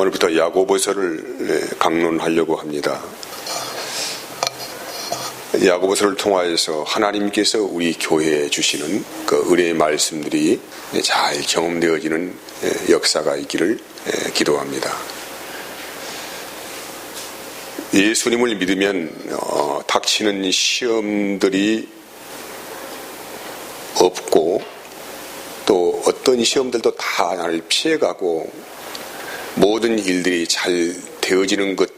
오늘부터 야고보서를 강론하려고 합니다. 야고보서를 통하여서 하나님께서 우리 교회에 주시는 그 은혜의 말씀들이 잘 경험되어지는 역사가 있기를 기도합니다. 예수님을 믿으면 닥치는 시험들이 없고 또 어떤 시험들도 다 나를 피해가고 모든 일들이 잘 되어지는 것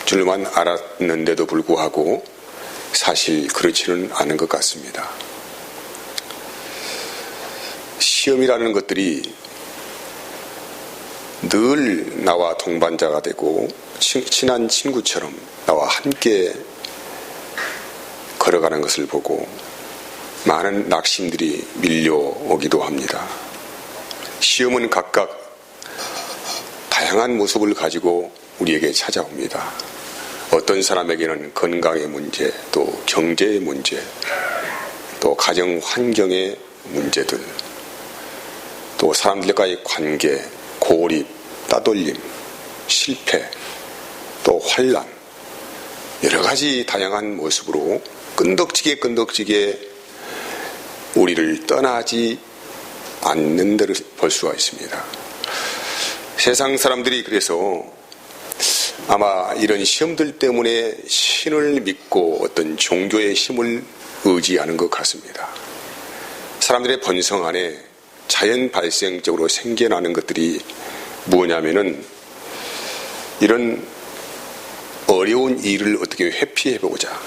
줄만 알았는데도 불구하고 사실 그렇지는 않은 것 같습니다. 시험이라는 것들이 늘 나와 동반자가 되고 친한 친구처럼 나와 함께 걸어가는 것을 보고 많은 낙심들이 밀려오기도 합니다. 시험은 각각 다양한 모습을 가지고 우리에게 찾아옵니다. 어떤 사람에게는 건강의 문제, 또 경제의 문제, 또 가정 환경의 문제들, 또 사람들과의 관계, 고립, 따돌림, 실패, 또 환난, 여러 가지 다양한 모습으로 끈덕지게 우리를 떠나지 않는 데를 볼 수가 있습니다. 세상 사람들이 그래서 아마 이런 시험들 때문에 신을 믿고 어떤 종교의 힘을 의지하는 것 같습니다. 사람들의 본성 안에 자연 발생적으로 생겨나는 것들이 뭐냐면은 이런 어려운 일을 어떻게 회피해보고자,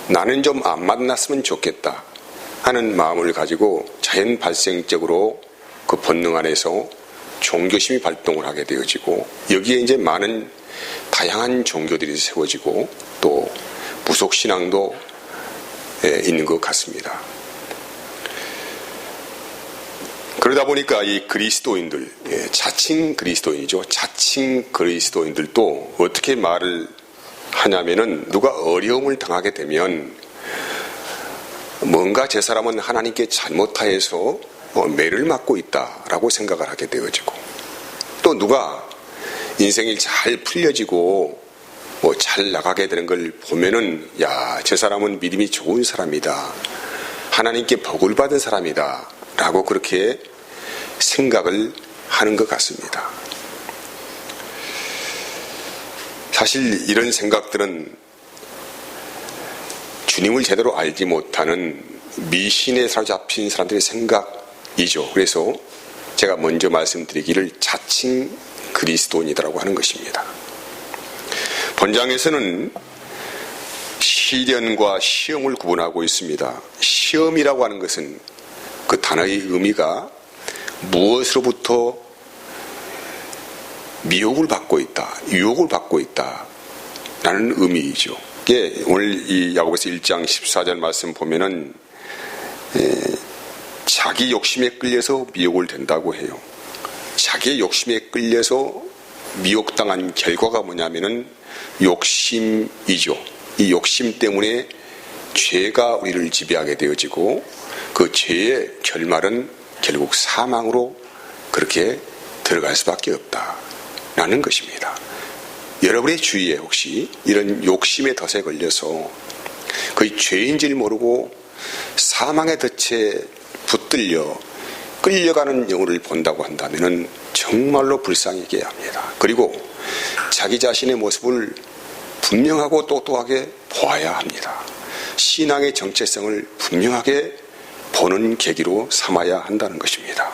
나는 좀 안 만났으면 좋겠다 하는 마음을 가지고 자연 발생적으로 그 본능 안에서 종교심이 발동을 하게 되어지고, 여기에 이제 많은 다양한 종교들이 세워지고 또 무속신앙도 있는 것 같습니다. 그러다 보니까 이 그리스도인들, 자칭 그리스도인이죠. 자칭 그리스도인들도 어떻게 말을 하냐면은 누가 어려움을 당하게 되면 뭔가 저 사람은 하나님께 잘못하여서 매를 맞고 있다라고 생각을 하게 되어지고, 또 누가 인생이 잘 풀려지고 잘 나가게 되는 걸 보면은 야, 저 사람은 믿음이 좋은 사람이다, 하나님께 복을 받은 사람이다 라고 그렇게 생각을 하는 것 같습니다. 사실 이런 생각들은 주님을 제대로 알지 못하는 미신에 사로잡힌 사람들의 생각이죠. 그래서 제가 먼저 말씀드리기를 자칭 그리스도인이라고 하는 것입니다. 본장에서는 시련과 시험을 구분하고 있습니다. 시험이라고 하는 것은 그 단어의 의미가 무엇으로부터 미혹을 받고 있다, 유혹을 받고 있다 라는 의미이죠. 이게 오늘 이 야고보서 1장 14절 말씀 보면은 자기 욕심에 끌려서 미혹을 된다고 해요. 자기의 욕심에 끌려서 미혹당한 결과가 뭐냐면은 욕심이죠. 이 욕심 때문에 죄가 우리를 지배하게 되어지고 그 죄의 결말은 결국 사망으로 그렇게 들어갈 수밖에 없다라는 것입니다. 여러분의 주위에 혹시 이런 욕심의 덫에 걸려서 거의 죄인 줄 모르고 사망의 덫에 붙들려 끌려가는 영혼을 본다고 한다면 정말로 불쌍히게 합니다. 그리고 자기 자신의 모습을 분명하고 똑똑하게 보아야 합니다. 신앙의 정체성을 분명하게 보는 계기로 삼아야 한다는 것입니다.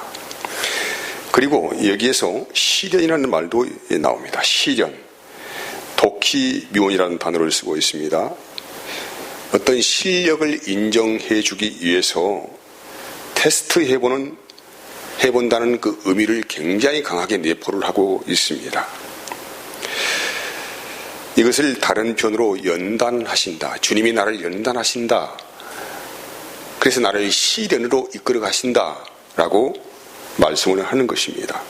그리고 여기에서 시련이라는 말도 나옵니다. 시련, 도키미온이라는 단어를 쓰고 있습니다. 어떤 실력을 인정해 주기 위해서 해본다는 그 의미를 굉장히 강하게 내포를 하고 있습니다. 이것을 다른 표현으로 연단하신다, 주님이 나를 연단하신다, 그래서 나를 시련으로 이끌어 가신다 라고 말씀을 하는 것입니다.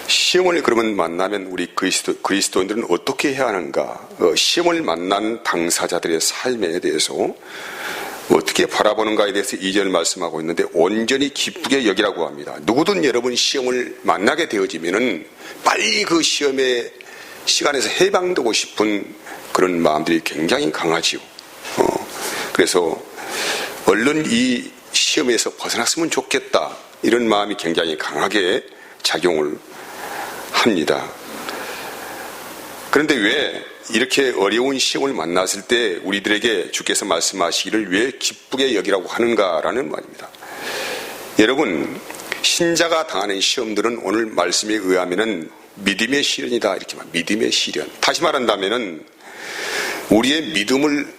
시험을 그러면 만나면 우리 그리스도인들은 어떻게 해야 하는가? 시험을 만난 당사자들의 삶에 대해서 어떻게 바라보는가에 대해서 2절 말씀하고 있는데 온전히 기쁘게 여기라고 합니다. 누구든 여러분 시험을 만나게 되어지면은 빨리 그 시험의 시간에서 해방되고 싶은 그런 마음들이 굉장히 강하지요. 그래서 얼른 이 시험에서 벗어났으면 좋겠다, 이런 마음이 굉장히 강하게 작용을 합니다. 그런데 왜 이렇게 어려운 시험을 만났을 때 우리들에게 주께서 말씀하시기를 왜 기쁘게 여기라고 하는가라는 말입니다. 여러분, 신자가 당하는 시험들은 오늘 말씀에 의하면은 믿음의 시련이다, 이렇게 말. 믿음의 시련. 다시 말한다면은 우리의 믿음을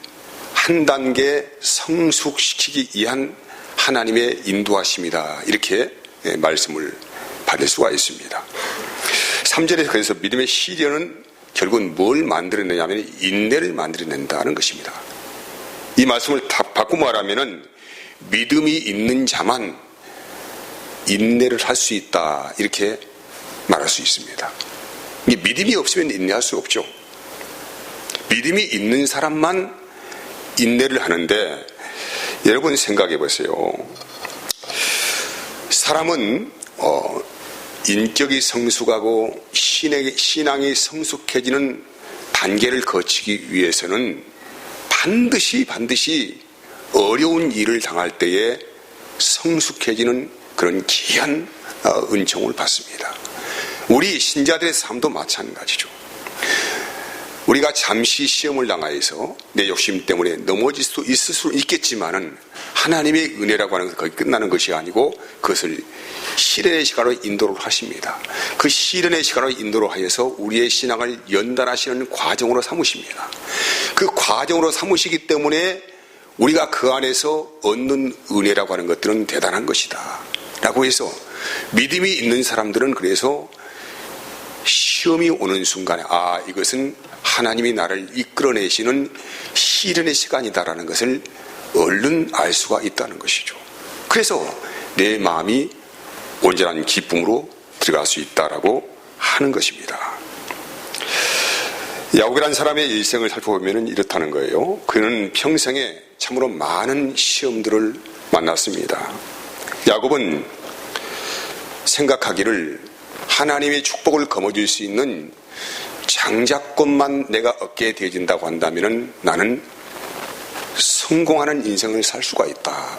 한 단계 성숙시키기 위한 하나님의 인도하심이다, 이렇게 말씀을 받을 수가 있습니다. 3절에서 그래서 믿음의 시련은 결국은 뭘 만들어내냐면 인내를 만들어낸다는 것입니다. 이 말씀을 다 바꾸고 말하면은 믿음이 있는 자만 인내를 할 수 있다, 이렇게 말할 수 있습니다. 믿음이 없으면 인내할 수 없죠. 믿음이 있는 사람만 인내를 하는데, 여러분 생각해 보세요. 사람은 인격이 성숙하고 신앙이 성숙해지는 단계를 거치기 위해서는 반드시 어려운 일을 당할 때에 성숙해지는 그런 귀한 은총을 받습니다. 우리 신자들의 삶도 마찬가지죠. 우리가 잠시 시험을 당하여서 내 욕심 때문에 넘어질 수 있을 수 있겠지만은 하나님의 은혜라고 하는 것은 거기 끝나는 것이 아니고 그것을 시련의 시간으로 인도를 하십니다. 그 시련의 시간으로 인도를 하여서 우리의 신앙을 연단하시는 과정으로 삼으십니다. 그 과정으로 삼으시기 때문에 우리가 그 안에서 얻는 은혜라고 하는 것들은 대단한 것이다 라고 해서 믿음이 있는 사람들은 그래서 시험이 오는 순간에 이것은 하나님이 나를 이끌어내시는 시련의 시간이다라는 것을 얼른 알 수가 있다는 것이죠. 그래서 내 마음이 온전한 기쁨으로 들어갈 수 있다라고 하는 것입니다. 야곱이라는 사람의 일생을 살펴보면 이렇다는 거예요. 그는 평생에 참으로 많은 시험들을 만났습니다. 야곱은 생각하기를 하나님의 축복을 거머쥘 수 있는 장자권만 내가 얻게 되어진다고 한다면 나는 성공하는 인생을 살 수가 있다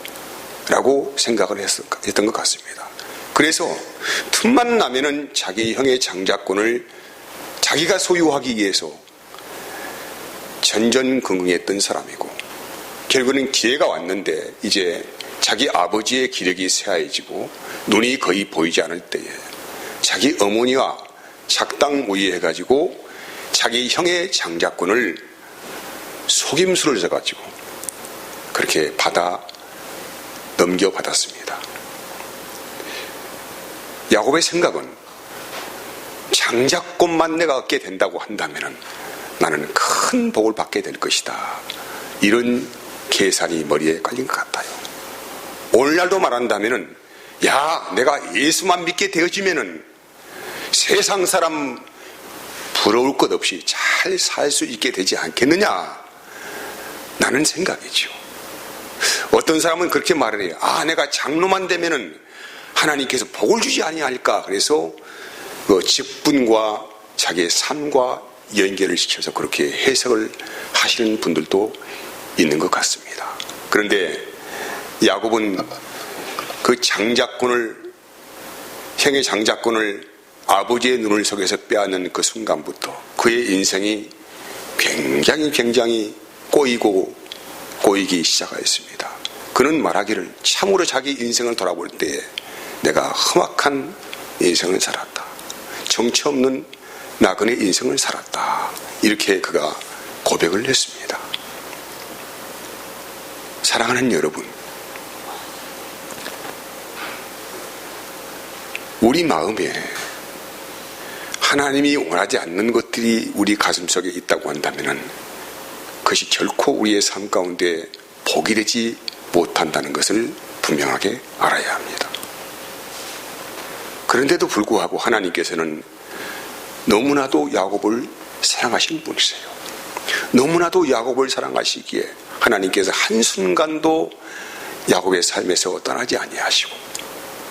라고 생각을 했던 것 같습니다. 그래서 틈만 나면은 자기 형의 장자권을 자기가 소유하기 위해서 전전긍긍했던 사람이고, 결국은 기회가 왔는데 이제 자기 아버지의 기력이 쇠하여지고 눈이 거의 보이지 않을 때에 자기 어머니와 작당 모의해가지고 자기 형의 장자권을 속임수를 져가지고 그렇게 넘겨받았습니다. 야곱의 생각은 장자권만 내가 얻게 된다고 한다면 나는 큰 복을 받게 될 것이다, 이런 계산이 머리에 깔린 것 같아요. 오늘날도 말한다면 내가 예수만 믿게 되어지면은 세상 사람 부러울 것 없이 잘 살 수 있게 되지 않겠느냐, 나는 생각이죠. 어떤 사람은 그렇게 말을 해요. 내가 장로만 되면은 하나님께서 복을 주지 아니할까, 그래서 그 직분과 자기의 삶과 연결을 시켜서 그렇게 해석을 하시는 분들도 있는 것 같습니다. 그런데 야곱은 그 형의 장자권을 아버지의 눈을 속에서 빼앗는 그 순간부터 그의 인생이 굉장히 꼬이기 시작하였습니다. 그는 말하기를 참으로 자기 인생을 돌아볼 때에 내가 험악한 인생을 살았다, 정처 없는 나그네 인생을 살았다, 이렇게 그가 고백을 했습니다. 사랑하는 여러분, 우리 마음에 하나님이 원하지 않는 것들이 우리 가슴속에 있다고 한다면 그것이 결코 우리의 삶 가운데 복이 되지 못한다는 것을 분명하게 알아야 합니다. 그런데도 불구하고 하나님께서는 너무나도 야곱을 사랑하시는 분이세요. 너무나도 야곱을 사랑하시기에 하나님께서 한순간도 야곱의 삶에서 떠나지 아니하시고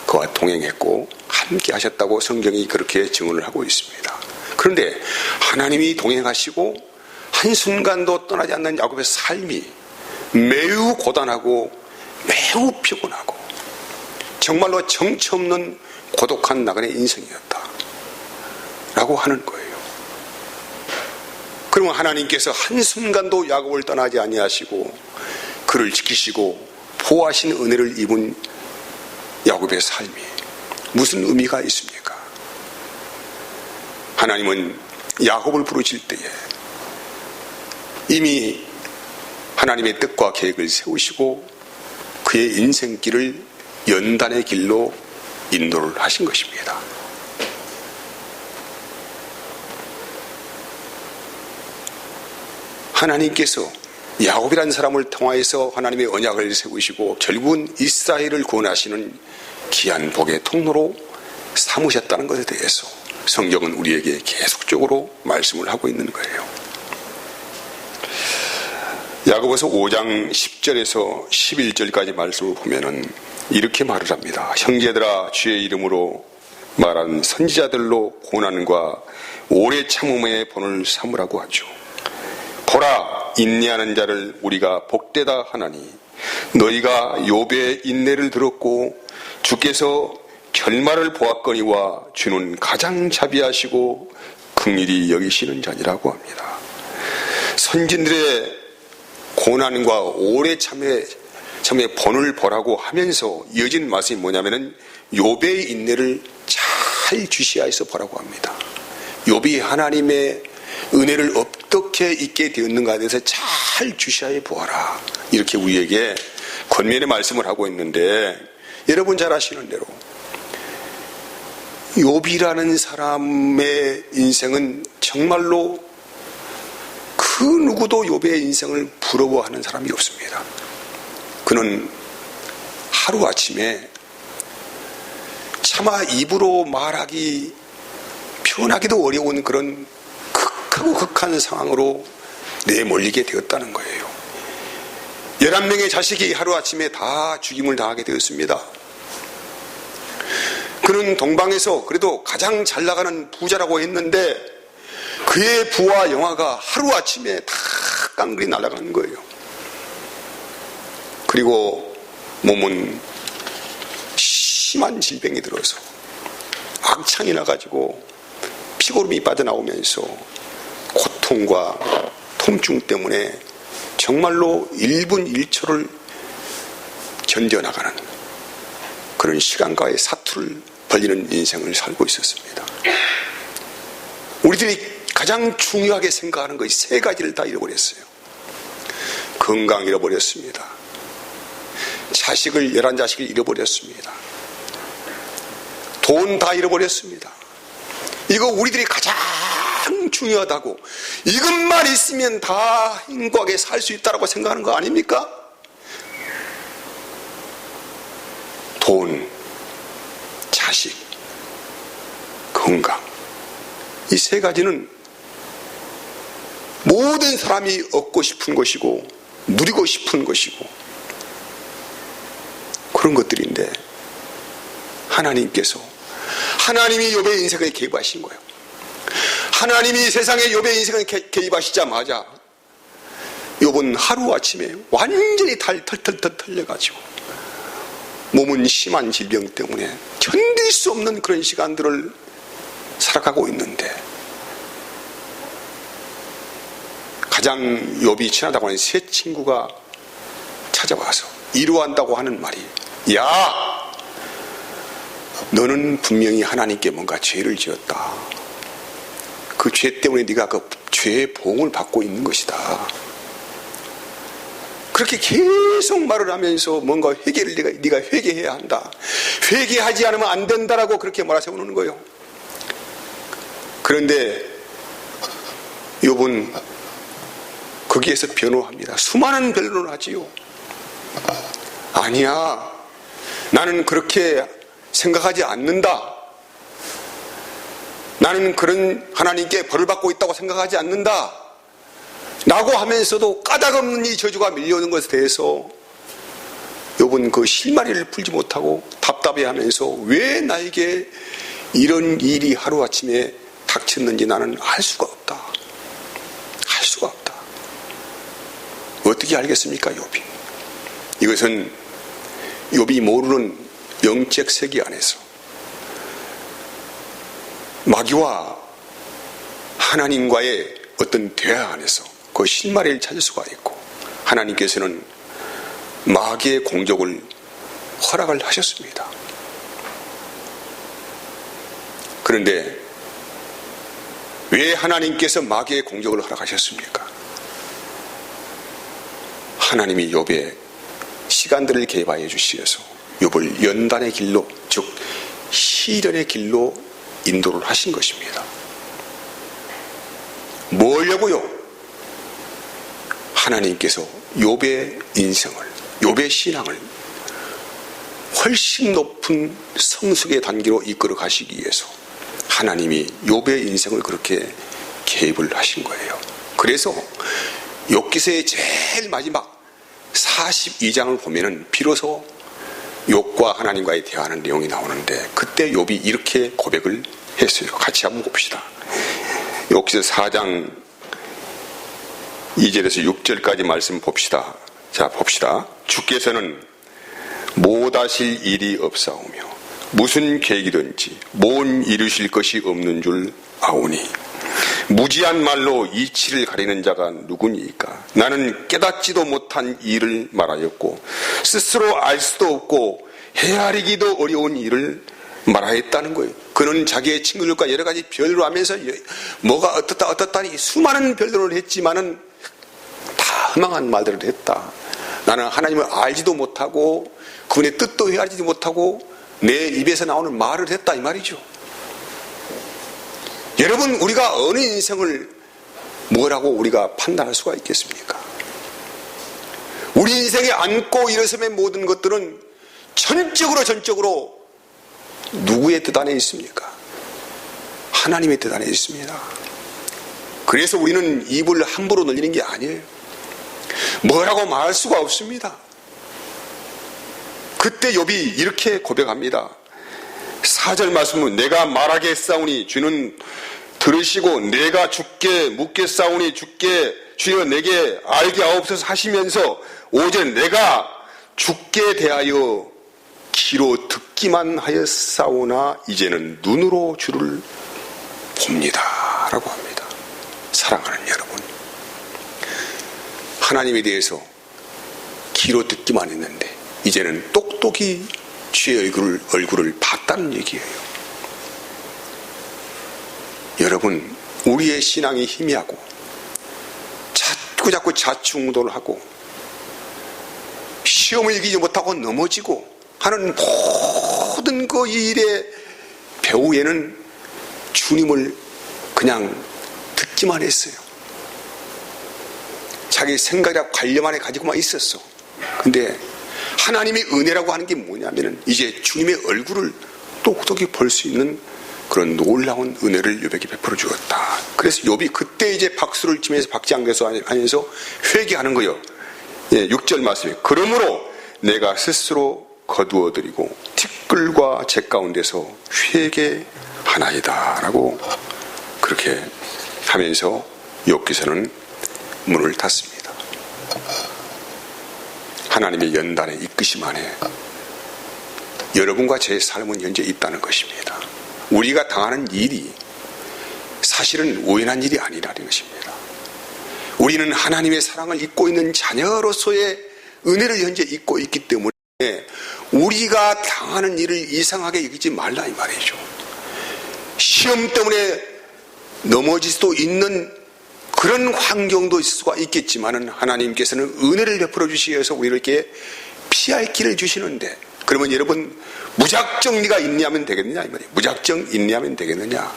그와 동행했고 함께 하셨다고 성경이 그렇게 증언을 하고 있습니다. 그런데 하나님이 동행하시고 한순간도 떠나지 않는 야곱의 삶이 매우 고단하고 매우 피곤하고 정말로 정처 없는 고독한 나그네 인생이었다 라고 하는 거예요. 그러면 하나님께서 한순간도 야곱을 떠나지 아니하시고 그를 지키시고 보호하신 은혜를 입은 야곱의 삶이 무슨 의미가 있습니까? 하나님은 야곱을 부르실 때에 이미 하나님의 뜻과 계획을 세우시고 그의 인생길을 연단의 길로 인도를 하신 것입니다. 하나님께서 야곱이라는 사람을 통하여서 하나님의 언약을 세우시고 결국은 이스라엘을 구원하시는 귀한 복의 통로로 삼으셨다는 것에 대해서 성경은 우리에게 계속적으로 말씀을 하고 있는 거예요. 야고보서 5장 10절에서 11절까지 말씀을 보면은 이렇게 말을 합니다. 형제들아, 주의 이름으로 말하는 선지자들로 고난과 오래 참음의 본을 삼으라고 하죠. 보라, 인내하는 자를 우리가 복되다 하나니 너희가 욥의 인내를 들었고 주께서 결말을 보았거니와 주는 가장 자비하시고 긍휼히 여기시는 자니라고 합니다. 선진들의 고난과 오래 참의 본을 보라고 하면서 이어진 말씀이 뭐냐면은 욥의 인내를 잘 주시하여서 보라고 합니다. 욥이 하나님의 은혜를 어떻게 있게 되었는가에 대해서 잘 주시하여 보아라, 이렇게 우리에게 권면의 말씀을 하고 있는데, 여러분 잘 아시는 대로 욥이라는 사람의 인생은 정말로 그 누구도 욥의 인생을 부러워하는 사람이 없습니다. 그는 하루아침에 차마 입으로 말하기 표현하기도 어려운 그런 극하고 극한 상황으로 내몰리게 되었다는 거예요. 11명의 자식이 하루아침에 다 죽임을 당하게 되었습니다. 그는 동방에서 그래도 가장 잘 나가는 부자라고 했는데 그의 부와 영화가 하루아침에 다 깡그리 날아가는 거예요. 그리고 몸은 심한 질병이 들어서 악창이 나가지고 피고름이 빠져나오면서 고통과 통증 때문에 정말로 1분 1초를 견뎌나가는 그런 시간과의 사투를 벌리는 인생을 살고 있었습니다. 우리들이 가장 중요하게 생각하는 것이 세 가지를 다 잃어버렸어요. 건강 잃어버렸습니다. 11자식을 잃어버렸습니다. 돈 다 잃어버렸습니다. 이거 우리들이 가장 중요하다고, 이것만 있으면 다 행복하게 살 수 있다고 생각하는 거 아닙니까? 돈, 자식, 건강, 이 세 가지는 모든 사람이 얻고 싶은 것이고 누리고 싶은 것이고 그런 것들인데, 하나님이 욥의 인생에 개입하신 거예요. 하나님이 세상에 욥의 인생에 개입하시자마자 욥은 하루아침에 완전히 털털 털려가지고 몸은 심한 질병 때문에 견딜 수 없는 그런 시간들을 살아가고 있는데, 가장 욥이 친하다고 하는 세 친구가 찾아와서 이루한다고 하는 말이, 야, 너는 분명히 하나님께 뭔가 죄를 지었다. 그 죄 때문에 네가 그 죄의 보응을 받고 있는 것이다. 그렇게 계속 말을 하면서 뭔가 회개를 네가 회개해야 한다. 회개하지 않으면 안 된다라고 그렇게 몰아세우는 거예요. 그런데 욥은 거기에서 변호합니다. 수많은 변론을 하지요. 아니야, 나는 그렇게 생각하지 않는다. 나는 그런 하나님께 벌을 받고 있다고 생각하지 않는다. 라고 하면서도 까닭없는 이 저주가 밀려오는 것에 대해서 욥은 그 실마리를 풀지 못하고 답답해하면서 왜 나에게 이런 일이 하루아침에 닥쳤는지 나는 알 수가 없다. 알 수가 없다. 어떻게 알겠습니까, 욥이? 이것은 욥이 모르는 영적 세계 안에서 마귀와 하나님과의 어떤 대화 안에서 그 실마리를 찾을 수가 있고, 하나님께서는 마귀의 공격을 허락을 하셨습니다. 그런데 왜 하나님께서 마귀의 공격을 허락하셨습니까? 하나님이 욥의 시간들을 개입하여 주시어서 욥을 연단의 길로, 즉 시련의 길로 인도를 하신 것입니다. 뭐려고요? 하나님께서 욥의 인생을, 욥의 신앙을 훨씬 높은 성숙의 단계로 이끌어 가시기 위해서 하나님이 욥의 인생을 그렇게 개입을 하신 거예요. 그래서 욥기서의 제일 마지막 42장을 보면은 비로소 욥과 하나님과의 대화하는 내용이 나오는데, 그때 욥이 이렇게 고백을 했어요. 같이 한번 봅시다. 욥기서 4장 2절에서 6절까지 말씀 봅시다. 자, 봅시다. 주께서는 못하실 일이 없사오며 무슨 계획이든지 못 이루실 것이 없는 줄 아오니 무지한 말로 이치를 가리는 자가 누구니까? 나는 깨닫지도 못한 일을 말하였고 스스로 알 수도 없고 헤아리기도 어려운 일을 말하였다는 거예요. 그는 자기의 친구들과 여러 가지 별로 하면서 뭐가 어떻다니 수많은 별들을 했지만은 다 허망한 말들을 했다. 나는 하나님을 알지도 못하고 그분의 뜻도 헤아리지 못하고 내 입에서 나오는 말을 했다, 이 말이죠. 여러분, 우리가 어느 인생을 뭐라고 우리가 판단할 수가 있겠습니까? 우리 인생에 안고 일어섬의 모든 것들은 전적으로 누구의 뜻 안에 있습니까? 하나님의 뜻 안에 있습니다. 그래서 우리는 입을 함부로 늘리는 게 아니에요. 뭐라고 말할 수가 없습니다. 그때 욥이 이렇게 고백합니다. 4절 말씀은 내가 말하겠사오니 주는 들으시고 내가 주께 묻겠사오니 주께 주여 내게 알게 하옵소서 하시면서 5절 내가 주께 대하여 귀로 듣기만 하였사오나 이제는 눈으로 주를 봅니다 라고 합니다. 사랑하는 여러분, 하나님에 대해서 귀로 듣기만 했는데 이제는 똑똑히 주의 얼굴을 봤다는 얘기예요. 여러분, 우리의 신앙이 희미하고 자꾸 자충우돌을 하고 시험을 이기지 못하고 넘어지고 하는 모든 그 일의 배후에는 주님을 그냥 듣기만 했어요. 자기 생각이나 관념 안에 가지고만 있었어. 근데 하나님의 은혜라고 하는 게 뭐냐면은 이제 주님의 얼굴을 똑똑히 볼 수 있는 그런 놀라운 은혜를 욥에게 베풀어 주었다. 그래서 욥이 그때 이제 박수를 치면서 박장대소 하면서 회개하는 거예요. 6절 말씀에 그러므로 내가 스스로 거두어드리고 티끌과 재 가운데서 회개하나이다 라고 그렇게 하면서 욥기서는 문을 닫습니다. 하나님의 연단에 이끄심 안에 여러분과 제 삶은 현재 있다는 것입니다. 우리가 당하는 일이 사실은 우연한 일이 아니라는 것입니다. 우리는 하나님의 사랑을 잊고 있는 자녀로서의 은혜를 현재 잊고 있기 때문에 우리가 당하는 일을 이상하게 여기지 말라 이 말이죠. 시험 때문에 넘어질 수도 있는 그런 환경도 있을 수가 있겠지만은 하나님께서는 은혜를 베풀어 주시기 위해서 우리를 이렇게 피할 길을 주시는데, 그러면 여러분 무작정 네가 인내하면 되겠느냐 이 말이에요. 무작정 인내하면 되겠느냐.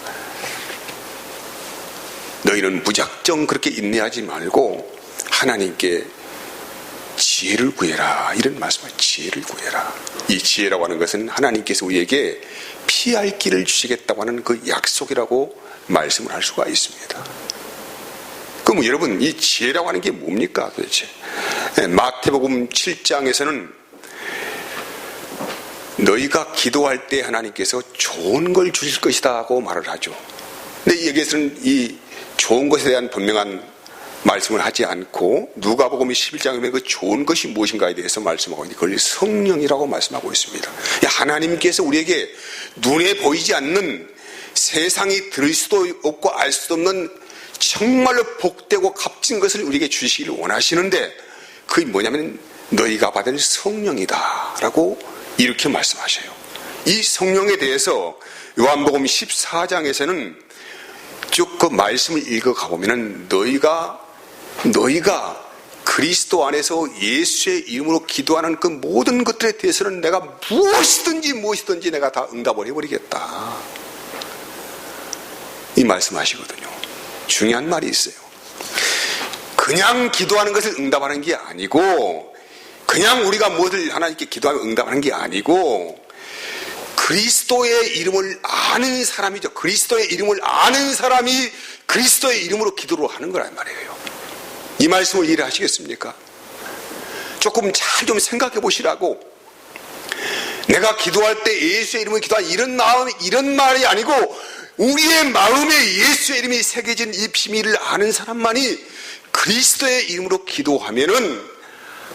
너희는 무작정 그렇게 인내하지 말고 하나님께 지혜를 구해라 이런 말씀을, 지혜를 구해라. 이 지혜라고 하는 것은 하나님께서 우리에게 피할 길을 주시겠다고 하는 그 약속이라고 말씀을 할 수가 있습니다. 그 그럼 여러분, 이 지혜라고 하는 게 뭡니까 도대체? 마태복음 7장에서는 너희가 기도할 때 하나님께서 좋은 걸 주실 것이다 하고 말을 하죠. 근데 여기에서는 이 좋은 것에 대한 분명한 말씀을 하지 않고 누가복음 11장에 보면 그 좋은 것이 무엇인가에 대해서 말씀하고 있는데 그걸 성령이라고 말씀하고 있습니다. 하나님께서 우리에게 눈에 보이지 않는, 세상이 들을 수도 없고 알 수도 없는 정말로 복되고 값진 것을 우리에게 주시기를 원하시는데, 그게 뭐냐면 너희가 받을 성령이다 라고 이렇게 말씀하셔요. 이 성령에 대해서 요한복음 14장에서는 쭉 그 말씀을 읽어가 보면은 너희가 그리스도 안에서 예수의 이름으로 기도하는 그 모든 것들에 대해서는 내가 무엇이든지 내가 다 응답을 해버리겠다, 이 말씀하시거든요. 중요한 말이 있어요. 그냥 기도하는 것을 응답하는 게 아니고, 그냥 우리가 무엇을 하나님께 기도하면 응답하는 게 아니고, 그리스도의 이름을 아는 사람이죠. 그리스도의 이름을 아는 사람이 그리스도의 이름으로 기도를 하는 거란 말이에요. 이 말씀을 이해를 하시겠습니까? 조금 잘 좀 생각해 보시라고. 내가 기도할 때 예수의 이름을 기도한 이런 말이 아니고, 우리의 마음에 예수의 이름이 새겨진 이 비밀을 아는 사람만이 그리스도의 이름으로 기도하면은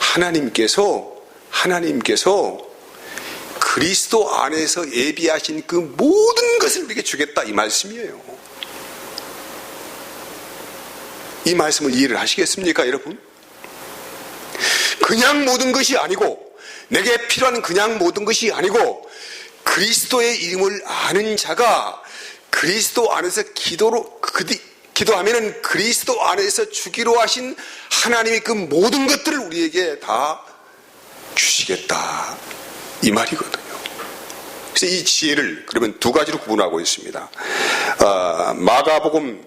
하나님께서 그리스도 안에서 예비하신 그 모든 것을 우리에게 주겠다, 이 말씀이에요. 이 말씀을 이해를 하시겠습니까, 여러분? 그냥 모든 것이 아니고, 내게 필요한 그냥 모든 것이 아니고, 그리스도의 이름을 아는 자가 그리스도 안에서 기도하면은 그리스도 안에서 주기로 하신 하나님의 그 모든 것들을 우리에게 다 주시겠다, 이 말이거든요. 그래서 이 지혜를 그러면 두 가지로 구분하고 있습니다. 마가복음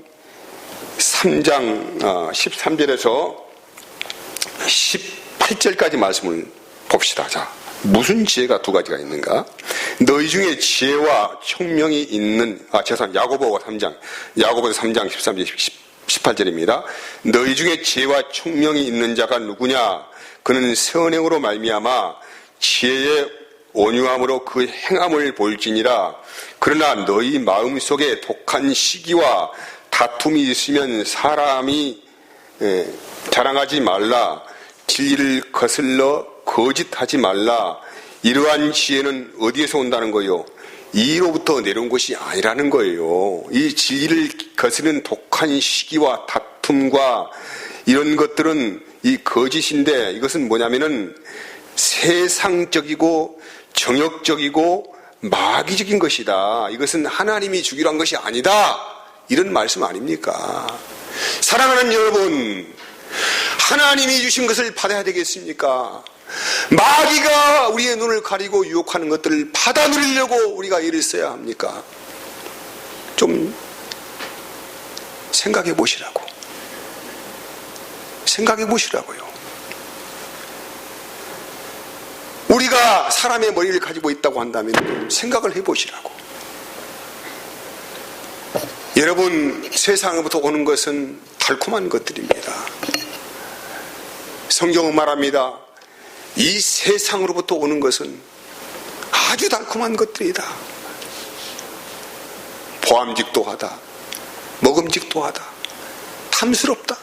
3장 13절에서 18절까지 말씀을 봅시다. 자, 무슨 지혜가 두 가지가 있는가? 너희 중에 지혜와 총명이 있는, 야고보서 3장 13절 18절입니다. 너희 중에 지혜와 총명이 있는 자가 누구냐? 그는 선행으로 말미암아 지혜의 온유함으로 그 행함을 볼지니라. 그러나 너희 마음속에 독한 시기와 다툼이 있으면 사람이 자랑하지 말라. 진리를 거슬러 거짓하지 말라. 이러한 지혜는 어디에서 온다는 거예요? 이로부터 내려온 것이 아니라는 거예요. 이 진리를 거스르는 독한 시기와 다툼과 이런 것들은 이 거짓인데, 이것은 뭐냐면은 세상적이고 정욕적이고 마귀적인 것이다. 이것은 하나님이 주기로 한 것이 아니다, 이런 말씀 아닙니까? 사랑하는 여러분, 하나님이 주신 것을 받아야 되겠습니까? 마귀가 우리의 눈을 가리고 유혹하는 것들을 받아 누리려고 우리가 일을 써야 합니까? 좀 생각해 보시라고요. 우리가 사람의 머리를 가지고 있다고 한다면 생각을 해보시라고. 여러분, 세상으로부터 오는 것은 달콤한 것들입니다. 성경은 말합니다. 이 세상으로부터 오는 것은 아주 달콤한 것들이다. 보암직도 하다, 먹음직도 하다, 탐스럽다.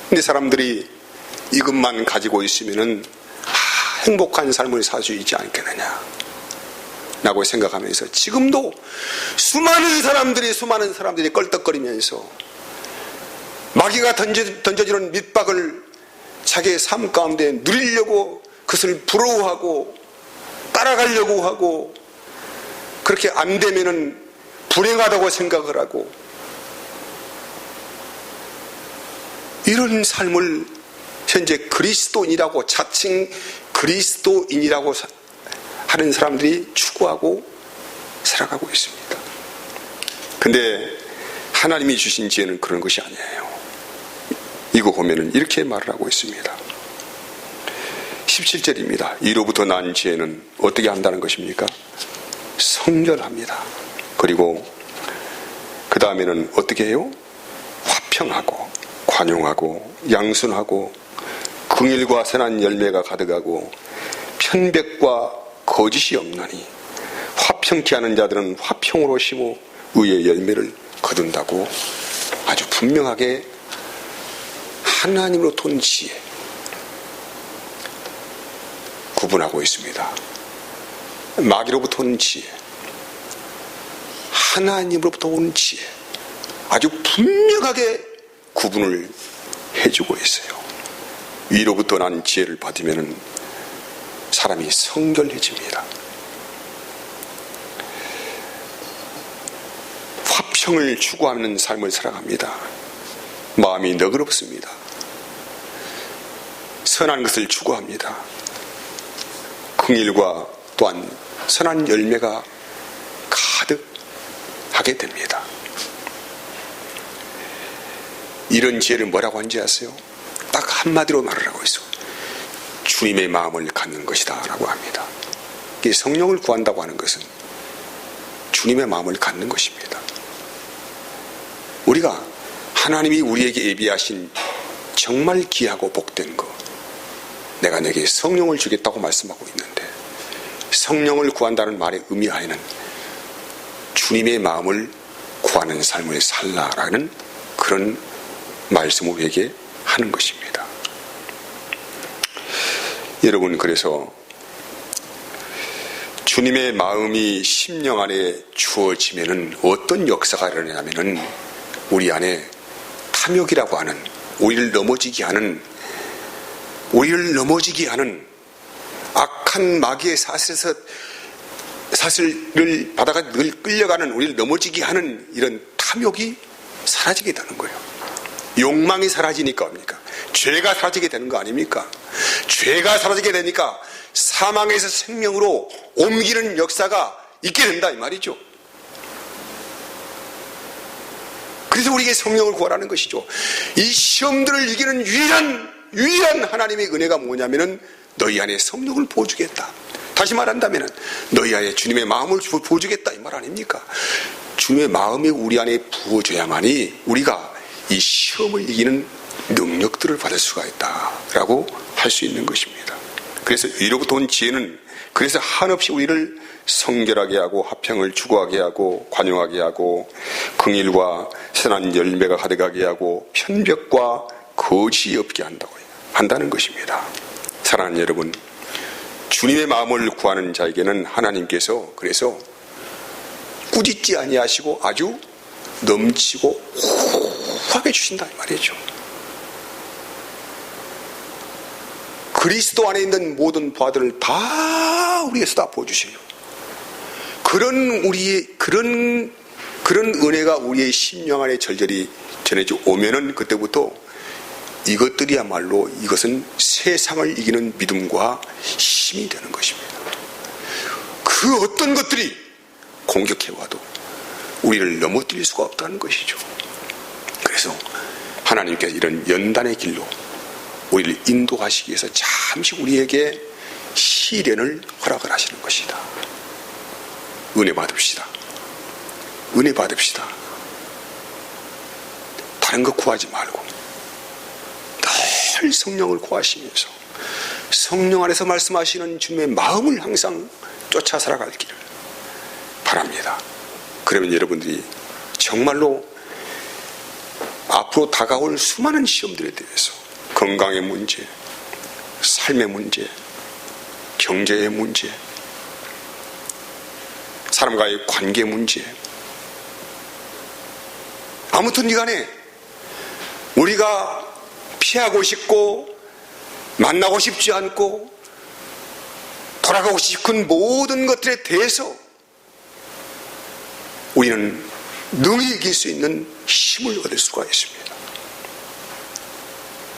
근데 사람들이 이것만 가지고 있으면은 행복한 삶을 살 수 있지 않겠느냐 라고 생각하면서 지금도 수많은 사람들이 껄떡거리면서 마귀가 던져주는 밑박을 자기의 삶 가운데 누리려고 그것을 부러워하고 따라가려고 하고, 그렇게 안 되면은 불행하다고 생각을 하고, 이런 삶을 현재 그리스도인이라고, 자칭 그리스도인이라고 하는 사람들이 추구하고 살아가고 있습니다. 근데 하나님이 주신 지혜는 그런 것이 아니에요. 이거 보면은 이렇게 말을 하고 있습니다. 17절입니다. 이로부터 난 지혜는 어떻게 한다는 것입니까? 성결합니다. 그리고 그 다음에는 어떻게 해요? 화평하고 관용하고 양순하고 긍휼과 선한 열매가 가득하고 편백과 거짓이 없나니 화평케 하는 자들은 화평으로 심어 의의 열매를 거둔다고 아주 분명하게 하나님으로부터 온 지혜 구분하고 있습니다. 마귀로부터 온 지혜, 하나님으로부터 온 지혜, 아주 분명하게 구분을 해주고 있어요. 위로부터 난 지혜를 받으면 사람이 성결해집니다. 화평을 추구하는 삶을 살아갑니다. 마음이 너그럽습니다. 선한 것을 추구합니다. 긍휼과 또한 선한 열매가 가득하게 됩니다. 이런 지혜를 뭐라고 하는지 아세요? 딱 한마디로 말을 하고 있어. 주님의 마음을 갖는 것이다 라고 합니다. 성령을 구한다고 하는 것은 주님의 마음을 갖는 것입니다. 우리가 하나님이 우리에게 예비하신 정말 귀하고 복된 것, 내가 내게 성령을 주겠다고 말씀하고 있는데, 성령을 구한다는 말의 의미하에는 주님의 마음을 구하는 삶을 살라라는 그런 말씀을 우리에게 하는 것입니다. 여러분, 그래서 주님의 마음이 심령 안에 주어지면은 어떤 역사가 일어나냐면은 우리 안에 탐욕이라고 하는 우리를 넘어지게 하는 악한 마귀의 사슬을 받아가 늘 끌려가는 우리를 넘어지게 하는 이런 탐욕이 사라지게 되는 거예요. 욕망이 사라지니까 뭡니까? 죄가 사라지게 되는 거 아닙니까? 죄가 사라지게 되니까 사망에서 생명으로 옮기는 역사가 있게 된다 이 말이죠. 그래서 우리에게 성령을 구하라는 것이죠. 이 시험들을 이기는 유일한 하나님의 은혜가 뭐냐면은 너희 안에 성령을 부어주겠다. 다시 말한다면은 너희 안에 주님의 마음을 부어주겠다 이 말 아닙니까? 주님의 마음이 우리 안에 부어줘야만이 우리가 이 시험을 이기는 능력들을 받을 수가 있다라고 할 수 있는 것입니다. 그래서 위로부터 온 지혜는 그래서 한없이 우리를 성결하게 하고 화평을 추구하게 하고 관용하게 하고 긍휼과 선한 열매가 가득하게 하고 편벽과 거짓이 없게 한다는 것입니다. 사랑하는 여러분, 주님의 마음을 구하는 자에게는 하나님께서 그래서 꾸짖지 아니하시고 아주 넘치고 호하게 주신다 이 말이죠. 그리스도 안에 있는 모든 바들을 다 우리에게 쏟아 부어주세요. 그런 은혜가 우리의 심령 안에 절절히 전해져 오면은 그때부터 이것들이야말로 이것은 세상을 이기는 믿음과 힘이 되는 것입니다. 그 어떤 것들이 공격해와도 우리를 넘어뜨릴 수가 없다는 것이죠. 그래서 하나님께서 이런 연단의 길로 우리를 인도하시기 위해서 잠시 우리에게 시련을 허락을 하시는 것이다. 은혜 받읍시다. 은혜 받읍시다. 다른 거 구하지 말고 늘 성령을 구하시면서 성령 안에서 말씀하시는 주님의 마음을 항상 쫓아 살아갈 길을 바랍니다. 그러면 여러분들이 정말로 앞으로 다가올 수많은 시험들에 대해서 건강의 문제, 삶의 문제, 경제의 문제, 사람과의 관계 문제, 아무튼 이간에 우리가 피하고 싶고 만나고 싶지 않고 돌아가고 싶은 모든 것들에 대해서 우리는 능히 이길 수 있는 힘을 얻을 수가 있습니다.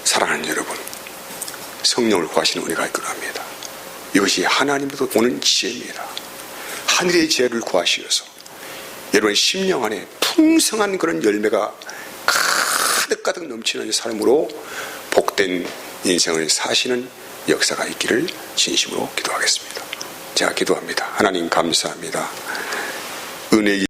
사랑하는 여러분, 성령을 구하시는 은혜가 있기로 합니다. 이것이 하나님으로부터 오는 지혜입니다. 하늘의 지혜를 구하시어서 여러분의 심령 안에 풍성한 그런 열매가 가득가득 넘치는 삶으로 복된 인생을 사시는 역사가 있기를 진심으로 기도하겠습니다. 제가 기도합니다. 하나님 감사합니다. 은혜의